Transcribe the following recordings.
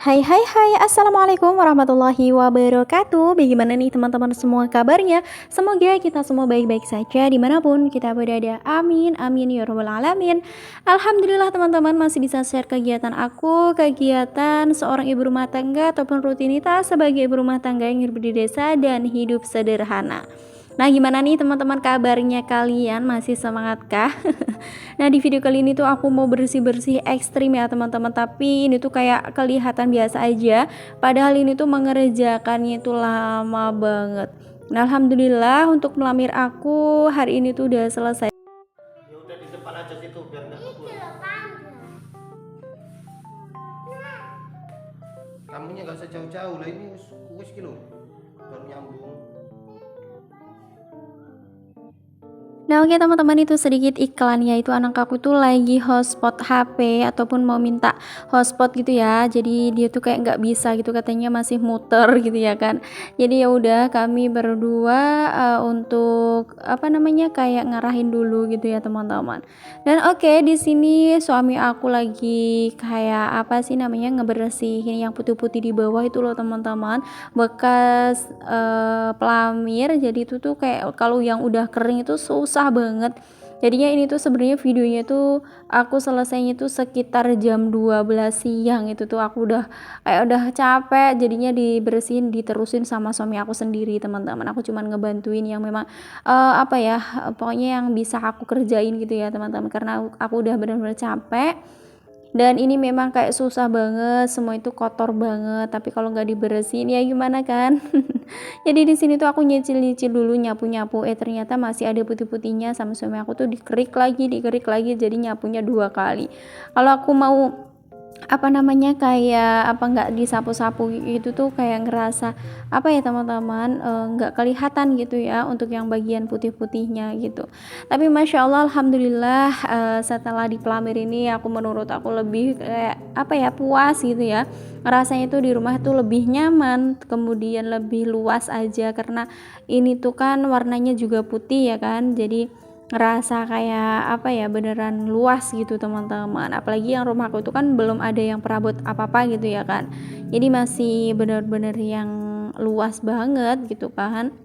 Hai hai hai, Assalamualaikum warahmatullahi wabarakatuh. Bagaimana nih teman-teman semua kabarnya? Semoga kita semua baik-baik saja dimanapun kita berada. Amin, amin ya rabbal alamin. Alhamdulillah teman-teman masih bisa share kegiatan aku, kegiatan seorang ibu rumah tangga ataupun rutinitas sebagai ibu rumah tangga yang hidup di desa dan hidup sederhana. Nah, gimana nih teman-teman kabarnya, kalian masih semangatkah? Nah, di video kali ini tuh aku mau bersih-bersih ekstrim ya teman-teman, tapi ini tuh kayak kelihatan biasa aja, padahal ini tuh mengerjakannya itu lama banget. Nah, alhamdulillah untuk melamir aku hari ini tuh udah selesai. Ya udah di depan aja situ biar nggak kebun. Kamunya nggak usah jauh-jauh lah, ini wis kilo baru nyambung. Nah, oke teman-teman, itu sedikit iklannya. Itu anak aku tuh lagi hotspot HP ataupun mau minta hotspot gitu ya. Jadi dia tuh kayak nggak bisa gitu, katanya masih muter gitu ya kan. Jadi ya udah kami berdua untuk apa namanya kayak ngarahin dulu gitu ya teman-teman. Dan oke, di sini suami aku lagi kayak apa sih namanya ngebersihin yang putih-putih di bawah itu loh teman-teman, bekas pelamir. Jadi itu tuh kayak kalau yang udah kering itu susah banget. Jadinya ini tuh sebenarnya videonya tuh aku selesainya tuh sekitar jam 12 siang. Itu tuh aku udah capek, jadinya dibersihin diterusin sama suami aku sendiri teman-teman. Aku cuman ngebantuin yang memang apa ya, pokoknya yang bisa aku kerjain gitu ya teman-teman, karena aku udah benar-benar capek. Dan ini memang kayak susah banget, semua itu kotor banget, tapi kalau nggak dibersihin ya gimana kan. Jadi di sini tuh aku nyicil-nyicil dulu, nyapu-nyapu, ternyata masih ada putih-putihnya, sama suami aku tuh dikerik lagi, jadi nyapunya 2 kali. Kalau aku mau apa namanya kayak apa nggak disapu-sapu gitu tuh kayak ngerasa apa ya teman-teman, nggak kelihatan gitu ya untuk yang bagian putih-putihnya gitu. Tapi masya Allah alhamdulillah, setelah dipelamir ini menurut aku lebih kayak apa ya, puas gitu ya, rasanya tuh di rumah tuh lebih nyaman, kemudian lebih luas aja karena ini tuh kan warnanya juga putih ya kan, jadi ngerasa kayak apa ya, beneran luas gitu teman-teman. Apalagi yang rumahku itu kan belum ada yang perabot apa-apa gitu ya kan, jadi masih bener-bener yang luas banget gitu kan.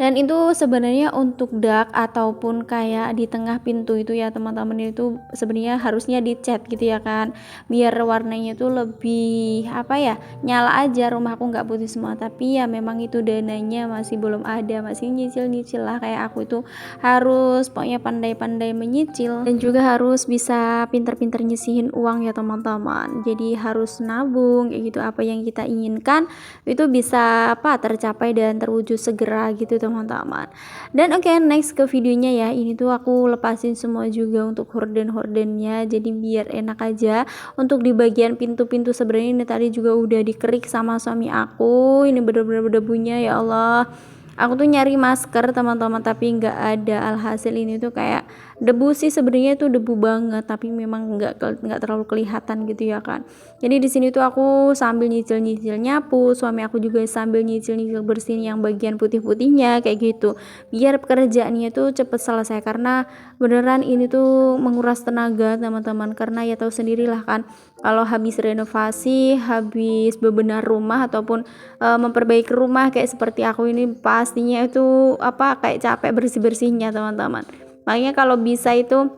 Dan itu sebenarnya untuk dak ataupun kayak di tengah pintu itu ya teman-teman, itu sebenarnya harusnya dicat gitu ya kan, biar warnanya tuh lebih apa ya, nyala aja. Rumahku nggak putih semua, tapi ya memang itu dananya masih belum ada, masih nyicil-nyicil lah. Kayak aku itu harus pokoknya pandai-pandai menyicil dan juga harus bisa pinter-pinter nyisihin uang ya teman-teman. Jadi harus nabung kayak gitu, apa yang kita inginkan itu bisa apa tercapai dan terwujud segera gitu teman-teman. Dan oke, next ke videonya ya. Ini tuh aku lepasin semua juga untuk horden-hordennya, jadi biar enak aja. Untuk di bagian pintu-pintu sebenarnya ini tadi juga udah dikerik sama suami aku. Ini bener-bener debunya ya Allah. Aku tuh nyari masker teman-teman tapi nggak ada. Alhasil ini tuh kayak debu sih, sebenarnya itu debu banget tapi memang nggak terlalu kelihatan gitu ya kan. Jadi di sini tuh aku sambil nyicil-nyicil nyapu, suami aku juga sambil nyicil-nyicil bersihin yang bagian putih-putihnya kayak gitu, biar pekerjaannya tuh cepet selesai. Karena beneran ini tuh menguras tenaga teman-teman, karena ya tahu sendirilah kan, kalau habis renovasi, habis bebenah rumah ataupun memperbaiki rumah kayak seperti aku ini, pastinya itu apa kayak capek bersih-bersihnya teman-teman. Makanya kalau bisa itu,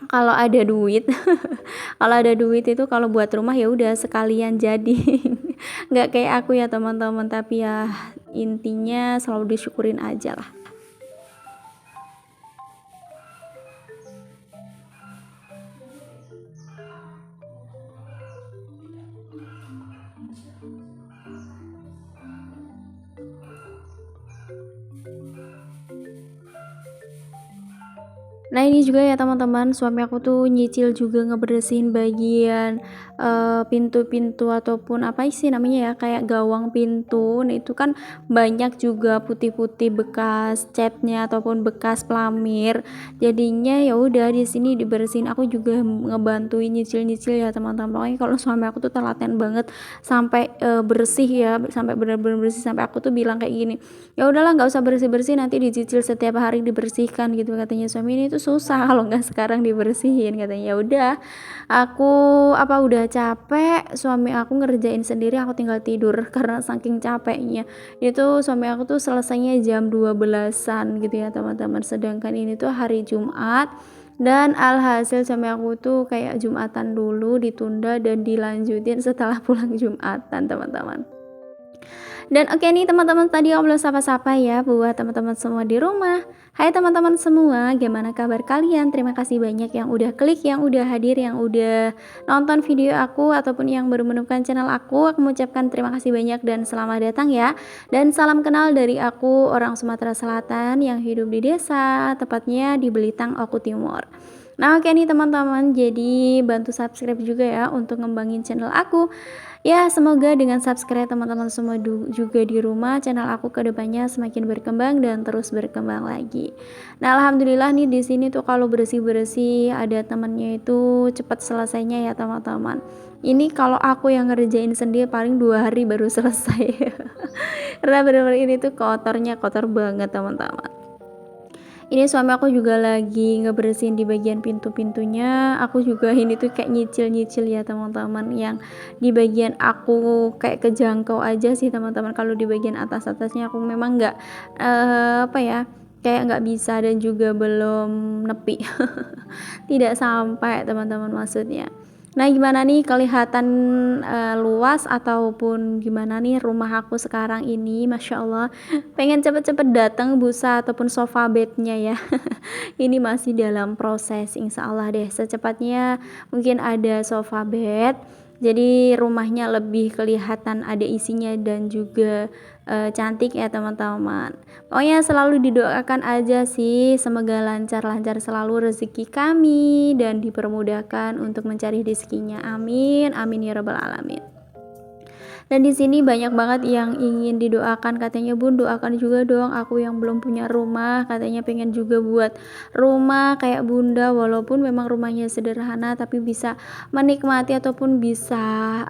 kalau ada duit kalau ada duit itu kalau buat rumah ya udah sekalian jadi. Nggak kayak aku ya teman-teman, tapi ya intinya selalu disyukurin aja lah. Nah, ini juga ya teman-teman, suami aku tuh nyicil juga ngebersihin bagian pintu-pintu ataupun apa sih namanya ya, kayak gawang pintu. Nah, itu kan banyak juga putih-putih bekas catnya ataupun bekas pelamir. Jadinya ya udah di sini dibersihin, aku juga ngebantuin nyicil-nyicil ya teman-teman. Pokoknya kalau suami aku tuh telaten banget sampai bersih ya, sampai benar-benar bersih, sampai aku tuh bilang kayak gini, ya udahlah nggak usah bersih-bersih, nanti dicicil setiap hari dibersihkan gitu, katanya suami. Ini tuh tuh susah kalau nggak sekarang dibersihin katanya. Ya udah, aku udah capek, suami aku ngerjain sendiri, aku tinggal tidur karena saking capeknya. Itu suami aku tuh selesainya jam 12-an gitu ya teman-teman, sedangkan ini tuh hari Jumat. Dan alhasil suami aku tuh kayak Jumatan dulu ditunda dan dilanjutin setelah pulang Jumatan teman-teman. Dan oke nih teman-teman, tadi aku belum sapa-sapa ya buat teman-teman semua di rumah. Hai teman-teman semua, gimana kabar kalian? Terima kasih banyak yang udah klik, yang udah hadir, yang udah nonton video aku ataupun yang baru menemukan channel aku. Aku mengucapkan terima kasih banyak dan selamat datang ya. Dan salam kenal dari aku, orang Sumatera Selatan yang hidup di desa, tepatnya di Belitang, Oku Timur. Nah oke nih teman-teman, jadi bantu subscribe juga ya untuk ngembangin channel aku. Ya, semoga dengan subscribe teman-teman semua juga di rumah, channel aku kedepannya semakin berkembang dan terus berkembang lagi. Nah, alhamdulillah nih di sini tuh kalau bersih-bersih ada temennya itu cepat selesainya ya teman-teman. Ini kalau aku yang ngerjain sendiri paling 2 hari baru selesai. Karena bener-bener ini tuh kotor banget teman-teman. Ini suami aku juga lagi ngebersihin di bagian pintu-pintunya. Aku juga ini tuh kayak nyicil-nyicil ya teman-teman, yang di bagian aku kayak kejangkau aja sih teman-teman. Kalau di bagian atas-atasnya aku memang nggak kayak nggak bisa dan juga belum nepi. Tidak sampai teman-teman maksudnya. Nah gimana nih kelihatan luas ataupun gimana nih rumah aku sekarang ini, Masya Allah. Pengen cepet-cepet datang busa ataupun sofa bednya ya. Ini masih dalam proses, insya Allah deh secepatnya mungkin ada sofa bed, jadi rumahnya lebih kelihatan ada isinya dan juga cantik ya teman-teman. Pokoknya selalu didoakan aja sih, semoga lancar-lancar selalu rezeki kami dan dipermudahkan untuk mencari rezekinya, amin amin ya rabbal alamin. Dan di sini banyak banget yang ingin didoakan, katanya Bun doakan juga dong aku yang belum punya rumah, katanya pengen juga buat rumah kayak Bunda, walaupun memang rumahnya sederhana tapi bisa menikmati ataupun bisa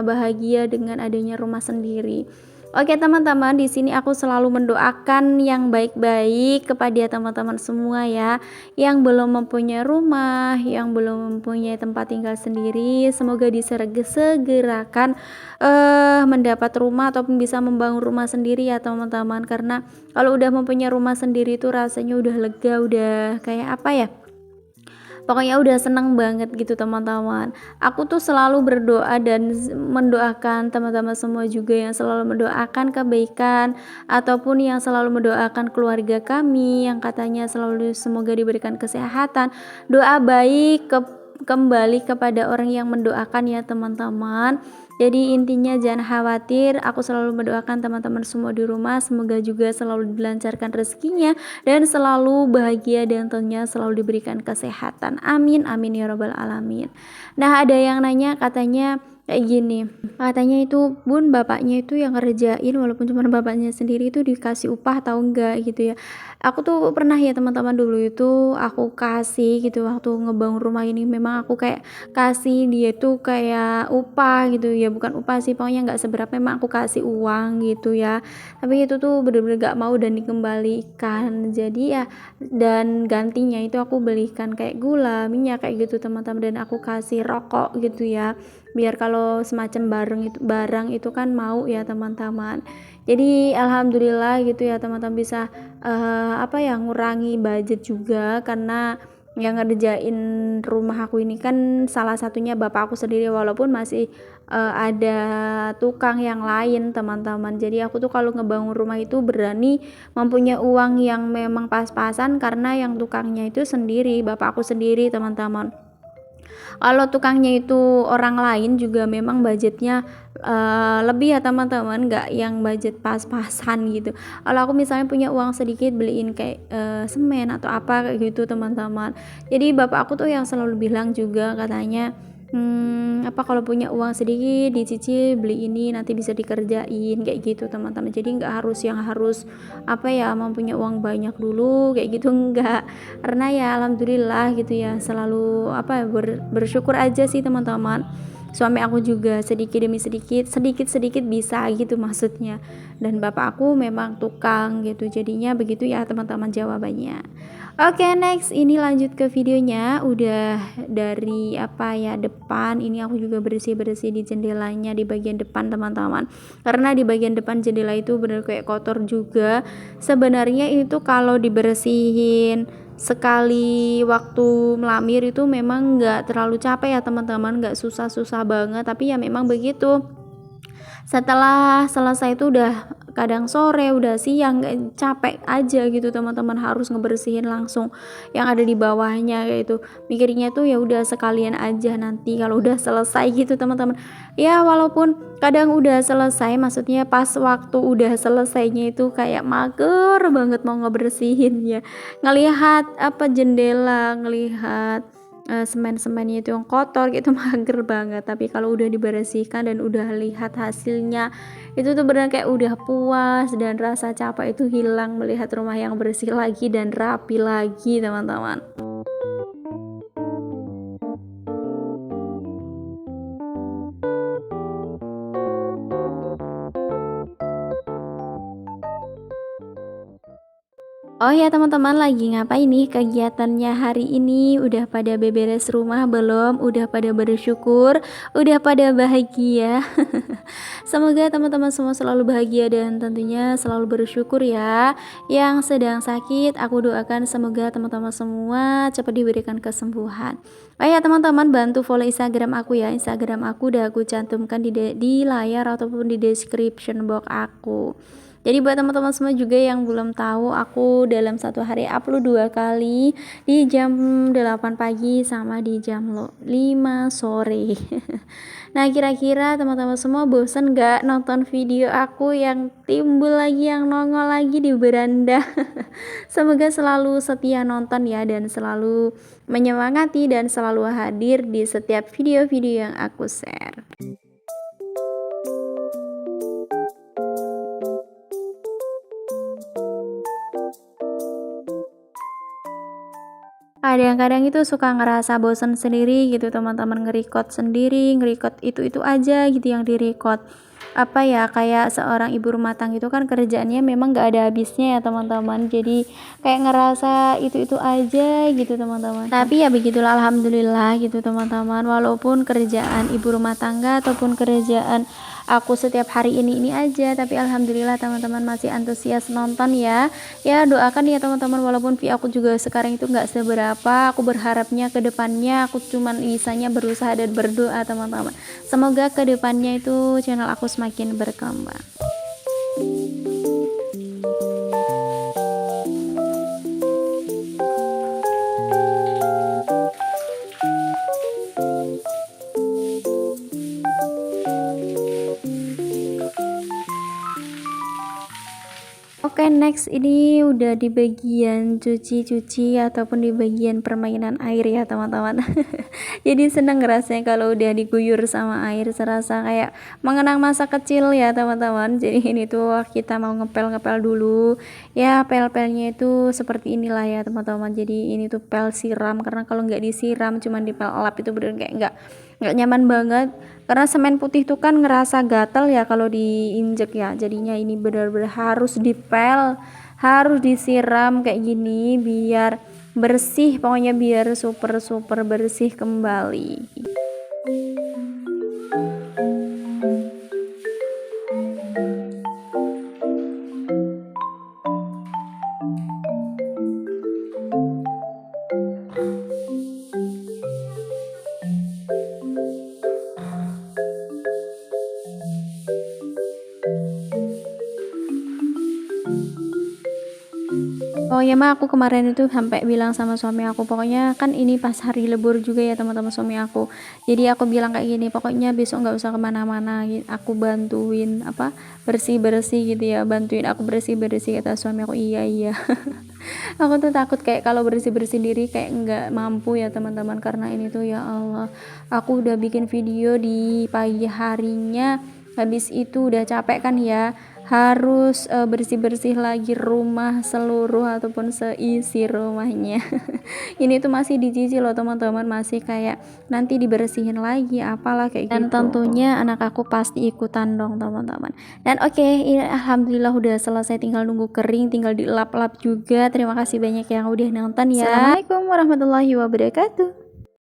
bahagia dengan adanya rumah sendiri. Oke teman-teman, di sini aku selalu mendoakan yang baik-baik kepada teman-teman semua ya, yang belum mempunyai rumah, yang belum mempunyai tempat tinggal sendiri, semoga disegerakan mendapat rumah ataupun bisa membangun rumah sendiri ya teman-teman. Karena kalau udah mempunyai rumah sendiri itu rasanya udah lega, udah kayak pokoknya udah seneng banget gitu teman-teman. Aku tuh selalu berdoa dan mendoakan teman-teman semua juga yang selalu mendoakan kebaikan ataupun yang selalu mendoakan keluarga kami yang katanya selalu semoga diberikan kesehatan. Doa baik kembali kepada orang yang mendoakan ya teman-teman. Jadi intinya jangan khawatir, aku selalu mendoakan teman-teman semua di rumah semoga juga selalu dilancarkan rezekinya dan selalu bahagia dan tentunya selalu diberikan kesehatan, amin amin ya rabbal alamin. Nah ada yang nanya katanya kayak gini, katanya itu Bun bapaknya itu yang ngerjain walaupun cuma bapaknya sendiri itu dikasih upah atau enggak gitu ya. Aku tuh pernah ya teman-teman, dulu itu aku kasih gitu waktu ngebangun rumah ini, memang aku kayak kasih dia tuh kayak upah gitu ya, bukan upah sih pokoknya nggak seberapa, memang aku kasih uang gitu ya, tapi itu tuh bener-bener gak mau dan dikembalikan. Jadi ya dan gantinya itu aku belikan kayak gula minyak kayak gitu teman-teman, dan aku kasih rokok gitu ya, biar kalau semacam barang itu kan mau ya teman-teman. Jadi alhamdulillah gitu ya teman-teman, bisa ngurangi budget juga karena yang ngerjain rumah aku ini kan salah satunya bapak aku sendiri, walaupun masih ada tukang yang lain teman-teman. Jadi aku tuh kalau ngebangun rumah itu berani mempunyai uang yang memang pas-pasan karena yang tukangnya itu sendiri, bapak aku sendiri teman-teman. Kalau tukangnya itu orang lain juga memang budgetnya lebih ya teman-teman, nggak yang budget pas-pasan gitu. Kalau aku misalnya punya uang sedikit beliin kayak semen atau apa kayak gitu teman-teman. Jadi bapak aku tuh yang selalu bilang juga katanya kalau punya uang sedikit dicicil beli ini nanti bisa dikerjain kayak gitu teman-teman. Jadi nggak harus mempunyai uang banyak dulu kayak gitu, enggak. Karena ya alhamdulillah gitu ya, selalu bersyukur aja sih teman-teman. Suami aku juga sedikit demi sedikit bisa gitu maksudnya, dan bapak aku memang tukang gitu, jadinya begitu ya teman-teman jawabannya. Oke, next ini lanjut ke videonya. Udah dari apa ya, depan ini aku juga bersih-bersih di jendelanya di bagian depan teman-teman, karena di bagian depan jendela itu bener kayak kotor juga. Sebenarnya itu kalau dibersihin sekali waktu melamir itu memang nggak terlalu capek ya teman-teman, nggak susah-susah banget, tapi ya memang begitu, setelah selesai itu udah kadang sore, udah siang, nggak capek aja gitu teman-teman, harus ngebersihin langsung yang ada di bawahnya kayak itu. Mikirnya tuh ya udah sekalian aja nanti kalau udah selesai gitu teman-teman. Ya walaupun kadang udah selesai, maksudnya pas waktu udah selesainya itu kayak mager banget mau ngebersihin ya, ngelihat apa jendela, ngelihat semen-semennya itu yang kotor gitu mager banget. Tapi kalau udah dibersihkan dan udah lihat hasilnya itu tuh benar kayak udah puas, dan rasa capek itu hilang melihat rumah yang bersih lagi dan rapi lagi teman-teman. Oh ya teman-teman, lagi ngapain nih kegiatannya hari ini? Udah pada beberes rumah belum? Udah pada bersyukur? Udah pada bahagia? Semoga teman-teman semua selalu bahagia dan tentunya selalu bersyukur ya. Yang sedang sakit, aku doakan semoga teman-teman semua cepat diberikan kesembuhan. Oh ya teman-teman, bantu follow Instagram aku ya. Instagram aku udah aku cantumkan di layar ataupun di description box aku. Jadi buat teman-teman semua juga yang belum tahu, aku dalam satu hari upload 2 kali, di jam 8 pagi sama di jam 5 sore. Nah kira-kira teman-teman semua bosan gak nonton video aku yang timbul lagi, yang nongol lagi di beranda? Semoga selalu setia nonton ya, dan selalu menyemangati dan selalu hadir di setiap video-video yang aku share. Kadang-kadang itu suka ngerasa bosen sendiri gitu teman-teman, nge-record sendiri, nge-record itu aja gitu yang di-record. Apa ya, kayak seorang ibu rumah tangga itu kan kerjaannya memang gak ada habisnya ya teman-teman. Jadi kayak ngerasa itu aja gitu teman-teman. Tapi ya begitulah, alhamdulillah gitu teman-teman. Walaupun kerjaan ibu rumah tangga ataupun kerjaan aku setiap hari ini aja, tapi alhamdulillah teman-teman masih antusias nonton ya. Ya doakan ya teman-teman, walaupun view aku juga sekarang itu nggak seberapa, aku berharapnya ke depannya aku cuman bisanya berusaha dan berdoa teman-teman. Semoga ke depannya itu channel aku semakin berkembang. Oke, next ini udah di bagian cuci-cuci ataupun di bagian permainan air ya teman-teman. Jadi seneng rasanya kalau udah diguyur sama air, serasa kayak mengenang masa kecil ya teman-teman. Jadi ini tuh kita mau ngepel-ngepel dulu ya, pel-pelnya itu seperti inilah ya teman-teman. Jadi ini tuh pel siram, karena kalau nggak disiram cuman dipel lap itu bener kayak nggak nyaman banget, karena semen putih tuh kan ngerasa gatal ya kalau diinjek ya. Jadinya ini benar-benar harus dipel, harus disiram kayak gini biar bersih, pokoknya biar super bersih kembali. Oh ya mah, aku kemarin itu sampai bilang sama suami aku, pokoknya kan ini pas hari libur juga ya teman-teman suami aku. Jadi aku bilang kayak gini, pokoknya besok nggak usah kemana-mana, aku bantuin apa bersih-bersih gitu ya, bantuin aku bersih-bersih, kata suami aku. Iya. Aku tuh takut kayak kalau bersih-bersih diri kayak nggak mampu ya teman-teman, karena ini tuh ya Allah, aku udah bikin video di pagi harinya, habis itu udah capek kan ya, harus bersih-bersih lagi rumah seluruh ataupun seisi rumahnya. Ini tuh masih dicicil loh teman-teman, masih kayak nanti dibersihin lagi apalah kayak gitu. Dan tentunya anak aku pasti ikutan dong teman-teman. Dan oke, ini alhamdulillah udah selesai, tinggal nunggu kering, tinggal dilap-lap juga. Terima kasih banyak yang udah nonton ya. Assalamualaikum warahmatullahi wabarakatuh.